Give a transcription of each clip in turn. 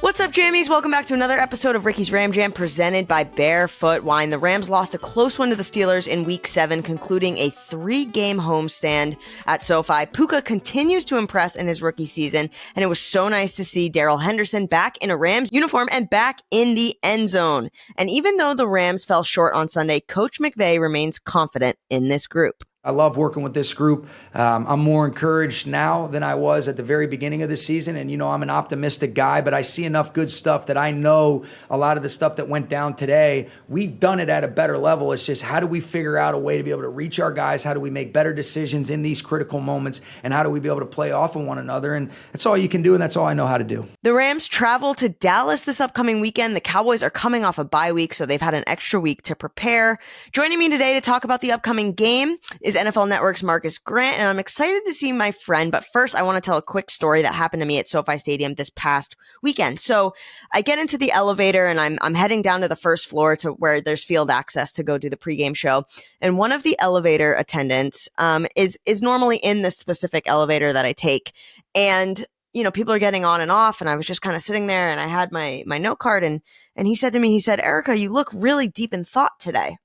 What's up, jammies? Welcome back to another episode of Ricky's Ram Jam presented by Barefoot Wine. The Rams lost a close one to the Steelers in Week 7, concluding a 3-game homestand at SoFi. Puka continues to impress in his rookie season, and it was so nice to see Darrell Henderson back in a Rams uniform and back in the end zone. And even though the Rams fell short on Sunday, Coach McVay remains confident in this group. I love working with this group. I'm more encouraged now than I was at the very beginning of the season. And, I'm an optimistic guy, but I see enough good stuff that I know a lot of the stuff that went down today, we've done it at a better level. It's just how do we figure out a way to be able to reach our guys? How do we make better decisions in these critical moments? And how do we be able to play off of one another? And that's all you can do, and that's all I know how to do. The Rams travel to Dallas this upcoming weekend. The Cowboys are coming off a bye week, so they've had an extra week to prepare. Joining me today to talk about the upcoming game is NFL Network's Marcas Grant, and I'm excited to see my friend. But first, I want to tell a quick story that happened to me at SoFi Stadium this past weekend. So I get into the elevator, and I'm heading down to the first floor to where there's field access to go do the pregame show. And one of the elevator attendants is normally in the specific elevator that I take. And people are getting on and off, and I was just kind of sitting there, and I had my note card, and he said to me, Erica, you look really deep in thought today.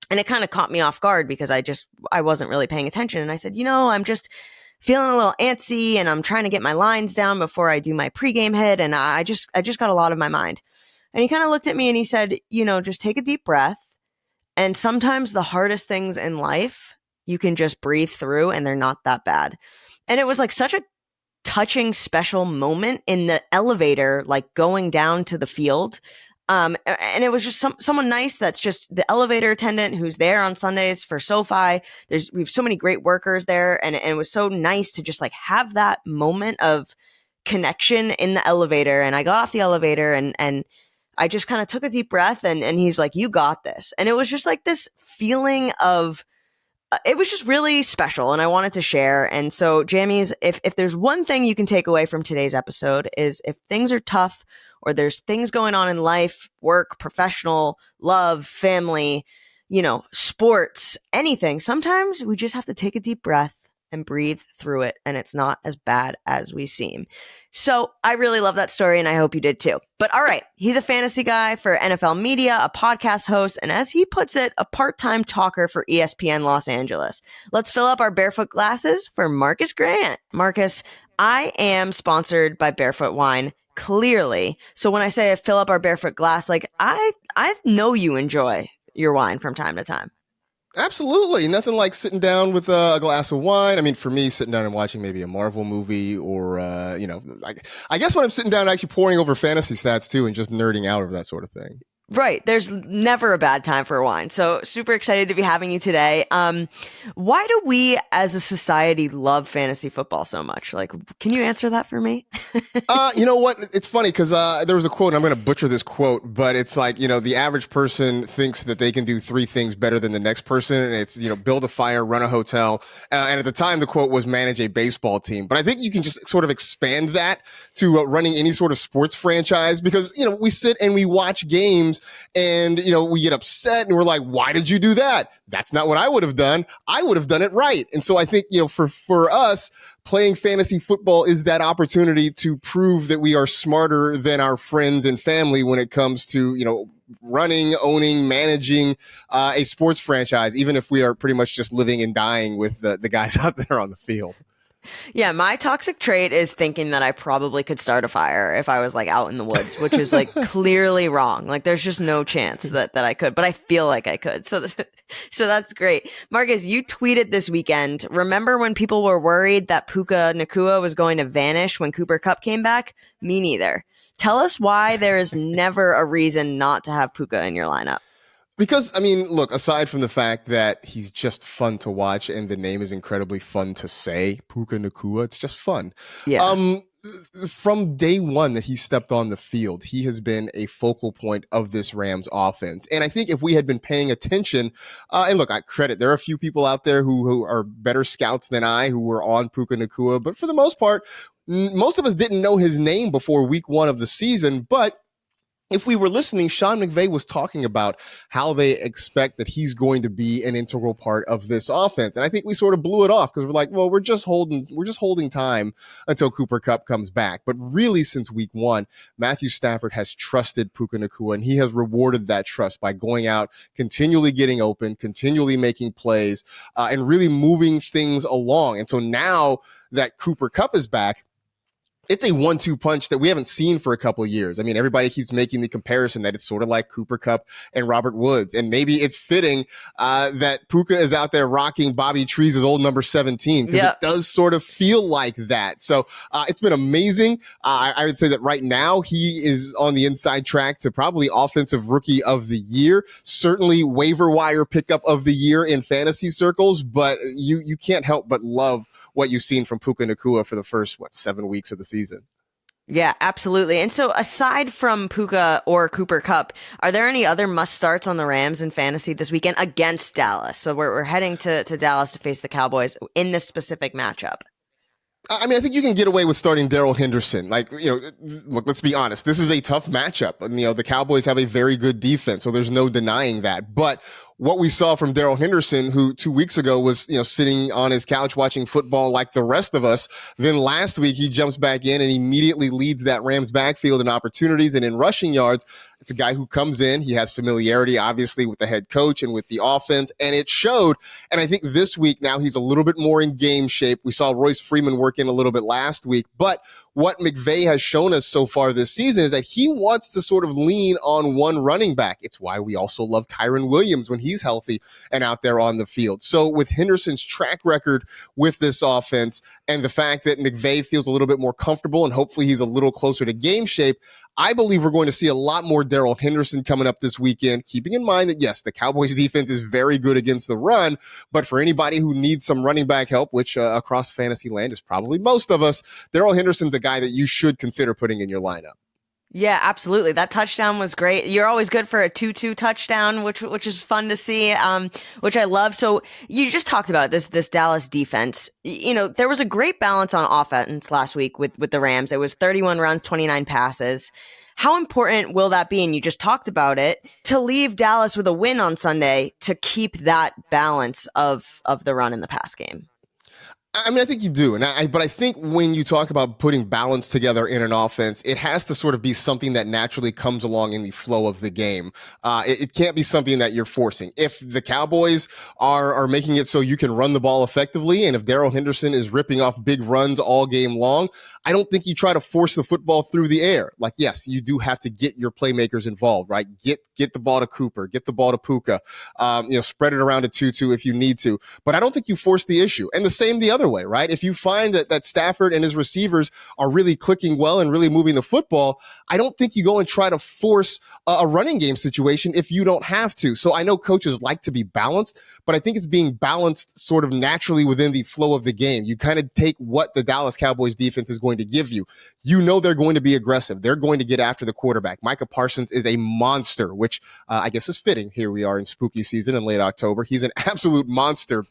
And it kind of caught me off guard because I wasn't really paying attention. And I said, I'm just feeling a little antsy, and I'm trying to get my lines down before I do my pregame hit. And I just got a lot on my mind. And he kind of looked at me and he said, just take a deep breath. And sometimes the hardest things in life, you can just breathe through and they're not that bad. And it was like such a touching, special moment in the elevator, like going down to the field. And it was just someone nice that's just the elevator attendant who's there on Sundays for SoFi. We have so many great workers there, and it was so nice to just like have that moment of connection in the elevator. And I got off the elevator and I just kind of took a deep breath, and he's like, you got this. And it was just like this feeling of it was just really special, and I wanted to share. And so, jammies, if there's one thing you can take away from today's episode is if things are tough or there's things going on in life, work, professional, love, family, sports, anything, sometimes we just have to take a deep breath and breathe through it, and it's not as bad as we seem. So I really love that story, and I hope you did too. But all right, he's a fantasy guy for NFL media, a podcast host, and as he puts it, a part-time talker for ESPN Los Angeles. Let's fill up our barefoot glasses for Marcas Grant. Marcas, I am sponsored by Barefoot Wine, clearly. So when I say I fill up our barefoot glass, like I know you enjoy your wine from time to time. Absolutely. Nothing like sitting down with a glass of wine. I mean, for me, sitting down and watching maybe a Marvel movie or, I guess when I'm sitting down actually pouring over fantasy stats too and just nerding out over that sort of thing. Right. There's never a bad time for wine. So super excited to be having you today. Why do we as a society love fantasy football so much? Like, can you answer that for me? You know what? It's funny because there was a quote, and I'm going to butcher this quote, but it's like, the average person thinks that they can do 3 things better than the next person. And it's, build a fire, run a hotel. And at the time, the quote was manage a baseball team. But I think you can just sort of expand that to running any sort of sports franchise because, we sit and we watch games and, we get upset and we're like, why did you do that? That's not what I would have done. I would have done it right. And so I think, for us, playing fantasy football is that opportunity to prove that we are smarter than our friends and family when it comes to, running, owning, managing a sports franchise, even if we are pretty much just living and dying with the guys out there on the field. Yeah, my toxic trait is thinking that I probably could start a fire if I was like out in the woods, which is like clearly wrong. Like there's just no chance that I could, but I feel like I could. So that's great. Marcas, you tweeted this weekend. Remember when people were worried that Puka Nacua was going to vanish when Cooper Kupp came back? Me neither. Tell us why there is never a reason not to have Puka in your lineup. Because, I mean, look, aside from the fact that he's just fun to watch and the name is incredibly fun to say, Puka Nacua, it's just fun. Yeah. From day one that he stepped on the field, he has been a focal point of this Rams offense. And I think if we had been paying attention, and look, I credit, there are a few people out there who are better scouts than I who were on Puka Nacua, but for the most part, most of us didn't know his name before week 1 of the season, but if we were listening, Sean McVay was talking about how they expect that he's going to be an integral part of this offense. And I think we sort of blew it off because we're like, well, we're just holding time until Cooper Kupp comes back. But really, since week one, Matthew Stafford has trusted Puka Nacua, and he has rewarded that trust by going out, continually getting open, continually making plays, and really moving things along. And so now that Cooper Kupp is back, it's a 1-2 punch that we haven't seen for a couple of years. I mean, everybody keeps making the comparison that it's sort of like Cooper Kupp and Robert Woods. And maybe it's fitting that Puka is out there rocking Bobby Trees' old number 17, because it does sort of feel like that. So it's been amazing. I would say that right now he is on the inside track to probably offensive rookie of the year, certainly waiver wire pickup of the year in fantasy circles, but you can't help but love what you've seen from Puka Nacua for the first, 7 weeks of the season. Yeah, absolutely. And so aside from Puka or Cooper Kupp, are there any other must starts on the Rams in fantasy this weekend against Dallas? So we're heading to Dallas to face the Cowboys in this specific matchup. I mean, I think you can get away with starting Darrell Henderson. Like, look, let's be honest. This is a tough matchup. And, the Cowboys have a very good defense, so there's no denying that. But what we saw from Darrell Henderson, who 2 weeks ago was, sitting on his couch watching football like the rest of us, then last week he jumps back in and immediately leads that Rams backfield in opportunities and in rushing yards. It's a guy who comes in. He has familiarity, obviously, with the head coach and with the offense, and it showed. And I think this week now he's a little bit more in game shape. We saw Royce Freeman work in a little bit last week, but what McVay has shown us so far this season is that he wants to sort of lean on one running back. It's why we also love Kyron Williams when he's healthy and out there on the field. So with Henderson's track record with this offense and the fact that McVay feels a little bit more comfortable and hopefully he's a little closer to game shape, I believe we're going to see a lot more Darrell Henderson coming up this weekend, keeping in mind that, yes, the Cowboys defense is very good against the run, but for anybody who needs some running back help, which across fantasy land is probably most of us, Darrell Henderson's a guy that you should consider putting in your lineup. Yeah, absolutely. That touchdown was great. You're always good for a 2-2 touchdown, which is fun to see, which I love. So you just talked about this Dallas defense. There was a great balance on offense last week with the Rams. It was 31 runs, 29 passes. How important will that be? And you just talked about it, to leave Dallas with a win on Sunday to keep that balance of the run in the pass game. I mean, I think you do. But I think when you talk about putting balance together in an offense, it has to sort of be something that naturally comes along in the flow of the game. It can't be something that you're forcing. If the Cowboys are making it so you can run the ball effectively, and if Darrell Henderson is ripping off big runs all game long, I don't think you try to force the football through the air. Like, yes, you do have to get your playmakers involved, right? Get the ball to Cooper, get the ball to Puka, spread it around to Tutu if you need to. But I don't think you force the issue. And the same the other way, right? If you find that Stafford and his receivers are really clicking well and really moving the football, I don't think you go and try to force a running game situation if you don't have to. So I know coaches like to be balanced, but I think it's being balanced sort of naturally within the flow of the game. You kind of take what the Dallas Cowboys defense is going to give you. They're going to be aggressive. They're going to get after the quarterback. Micah Parsons is a monster, which I guess is fitting. Here we are in spooky season in late October. He's an absolute monster.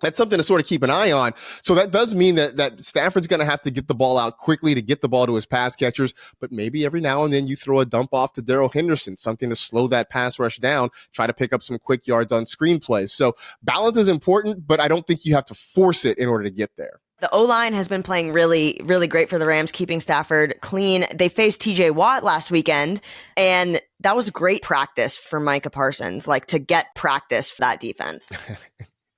That's something to sort of keep an eye on. So that does mean that Stafford's going to have to get the ball out quickly to get the ball to his pass catchers, but maybe every now and then you throw a dump off to Darrell Henderson, something to slow that pass rush down, try to pick up some quick yards on screenplays. So balance is important, but I don't think you have to force it in order to get there. The O-line has been playing really, really great for the Rams, keeping Stafford clean. They faced TJ Watt last weekend, and that was great practice for Micah Parsons, to get practice for that defense.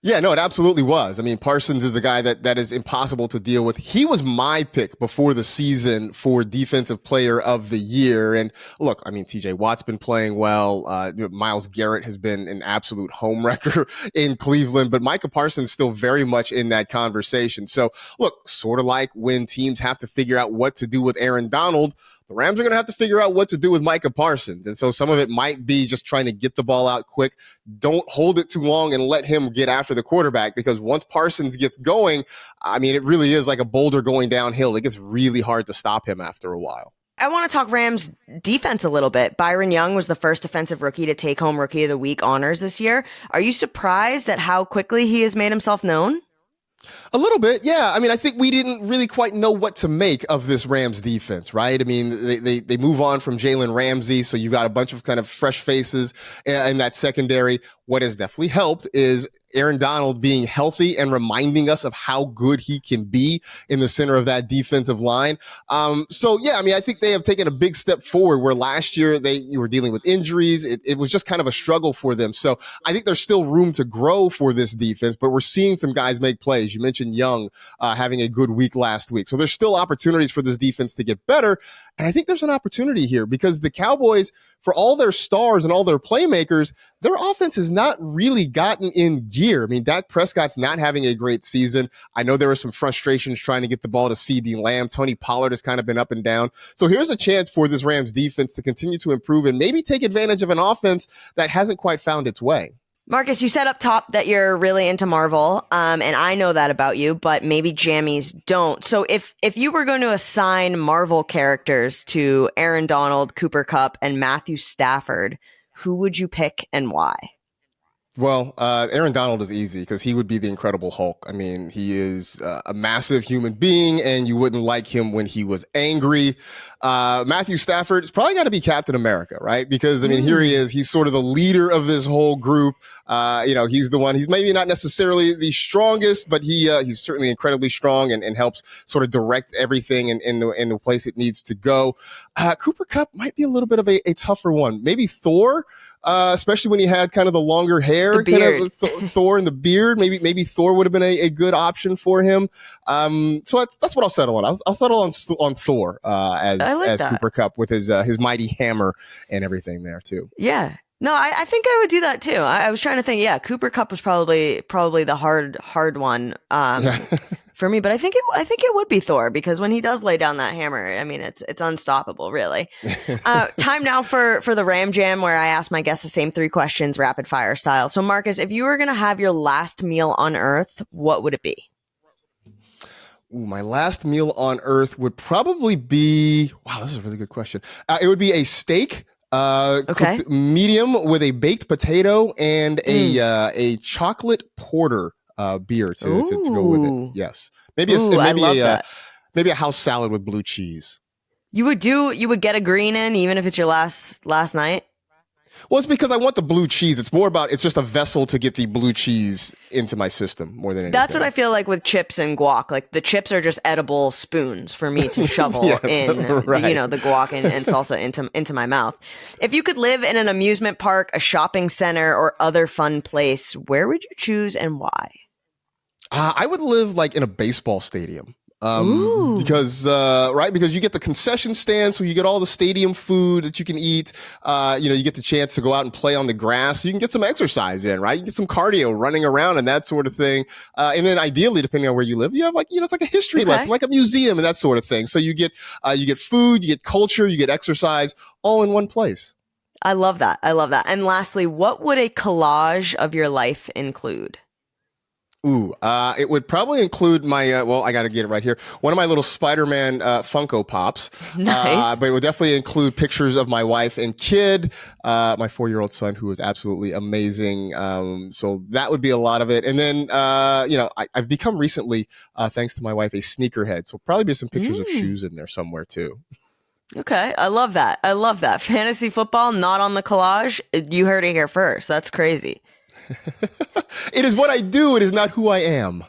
Yeah, no, it absolutely was. I mean, Parsons is the guy that is impossible to deal with. He was my pick before the season for Defensive Player of the Year. And look, I mean, TJ Watt's been playing well. Myles Garrett has been an absolute home wrecker in Cleveland, but Micah Parsons still very much in that conversation. So look, sort of like when teams have to figure out what to do with Aaron Donald, the Rams are going to have to figure out what to do with Micah Parsons. And so some of it might be just trying to get the ball out quick. Don't hold it too long and let him get after the quarterback, because once Parsons gets going, I mean, it really is like a boulder going downhill. It gets really hard to stop him after a while. I want to talk Rams defense a little bit. Byron Young was the first defensive rookie to take home Rookie of the Week honors this year. Are you surprised at how quickly he has made himself known? A little bit, yeah. I mean, I think we didn't really quite know what to make of this Rams defense, right? I mean, they move on from Jalen Ramsey, so you've got a bunch of kind of fresh faces in that secondary. What has definitely helped is Aaron Donald being healthy and reminding us of how good he can be in the center of that defensive line. So, yeah, I mean, I think they have taken a big step forward where last year you were dealing with injuries. It was just kind of a struggle for them. So I think there's still room to grow for this defense, but we're seeing some guys make plays. You mentioned Young having a good week last week. So there's still opportunities for this defense to get better. And I think there's an opportunity here because the Cowboys, for all their stars and all their playmakers, their offense has not really gotten in gear. I mean, Dak Prescott's not having a great season. I know there were some frustrations trying to get the ball to CeeDee Lamb. Tony Pollard has kind of been up and down. So here's a chance for this Rams defense to continue to improve and maybe take advantage of an offense that hasn't quite found its way. Marcus, you said up top that you're really into Marvel, and I know that about you, but maybe jammies don't. So if you were going to assign Marvel characters to Aaron Donald, Cooper Kupp, and Matthew Stafford, who would you pick and why? Well, Aaron Donald is easy because he would be the Incredible Hulk. I mean, he is a massive human being, and you wouldn't like him when he was angry. Matthew Stafford, it's probably got to be Captain America, right? Because, I mean, here he is. He's sort of the leader of this whole group. He's the one. He's maybe not necessarily the strongest, but he's certainly incredibly strong and helps sort of direct everything in the place it needs to go. Cooper Kupp might be a little bit of a tougher one. Maybe Thor. Especially when he had kind of the longer hair, kind of Thor and the beard. Maybe Thor would have been a good option for him. So that's what I'll settle on. I'll settle on Thor as Cooper Kupp with his mighty hammer and everything there too. Yeah. No, I think I would do that too. I was trying to think. Yeah, Cooper Kupp was probably the hard one for me, but I think it would be Thor because when he does lay down that hammer, I mean it's unstoppable, really. Time now for the Ram Jam, where I ask my guests the same 3 questions, rapid fire style. So, Marcus, if you were going to have your last meal on Earth, what would it be? Ooh, my last meal on Earth would probably be. Wow, this is a really good question. It would be a steak. Cooked medium with a baked potato and a chocolate porter beer to go with it. Yes, maybe a house salad with blue cheese. You would get a green in even if it's your last night. Well, it's because I want the blue cheese. It's more about, it's just a vessel to get the blue cheese into my system more than anything. That's what I feel like with chips and guac. Like the chips are just edible spoons for me to shovel in, right. The guac and salsa into my mouth. If you could live in an amusement park, a shopping center, or other fun place, where would you choose and why? I would live like in a baseball stadium. Because you get the concession stand, so you get all the stadium food that you can eat. You get the chance to go out and play on the grass. So you can get some exercise in, right? You get some cardio, running around and that sort of thing. And then ideally, depending on where you live, you have it's like a history lesson, like a museum and that sort of thing. So you get food, you get culture, you get exercise, all in one place. I love that. And lastly, what would a collage of your life include? It would probably include my, I got to get it right here. One of my little Spider-Man Funko Pops. Nice. But it would definitely include pictures of my wife and kid, my 4-year-old son, who is absolutely amazing. So that would be a lot of it. And then, I've become recently, thanks to my wife, a sneakerhead. So probably be some pictures of shoes in there somewhere too. Okay. I love that. Fantasy football, not on the collage. You heard it here first. That's crazy. It is what I do. It is not who I am.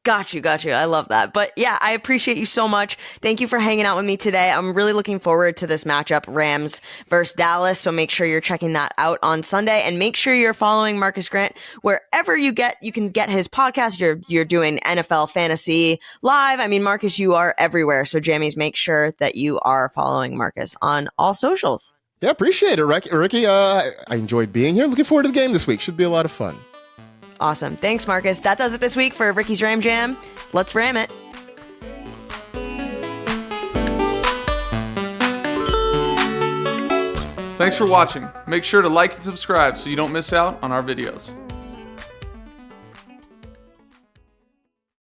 Got you. I love that. But yeah, I appreciate you so much. Thank you for hanging out with me today. I'm really looking forward to this matchup, Rams versus Dallas. So make sure you're checking that out on Sunday, and make sure you're following Marcas Grant wherever you can get his podcast. You're doing NFL Fantasy Live. I mean, Marcus, you are everywhere. So Jammies, make sure that you are following Marcus on all socials. Yeah, appreciate it, Ricky. I enjoyed being here. Looking forward to the game this week. Should be a lot of fun. Awesome. Thanks, Marcus. That does it this week for Ricky's Ram Jam. Let's ram it. Thanks for watching. Make sure to like and subscribe so you don't miss out on our videos.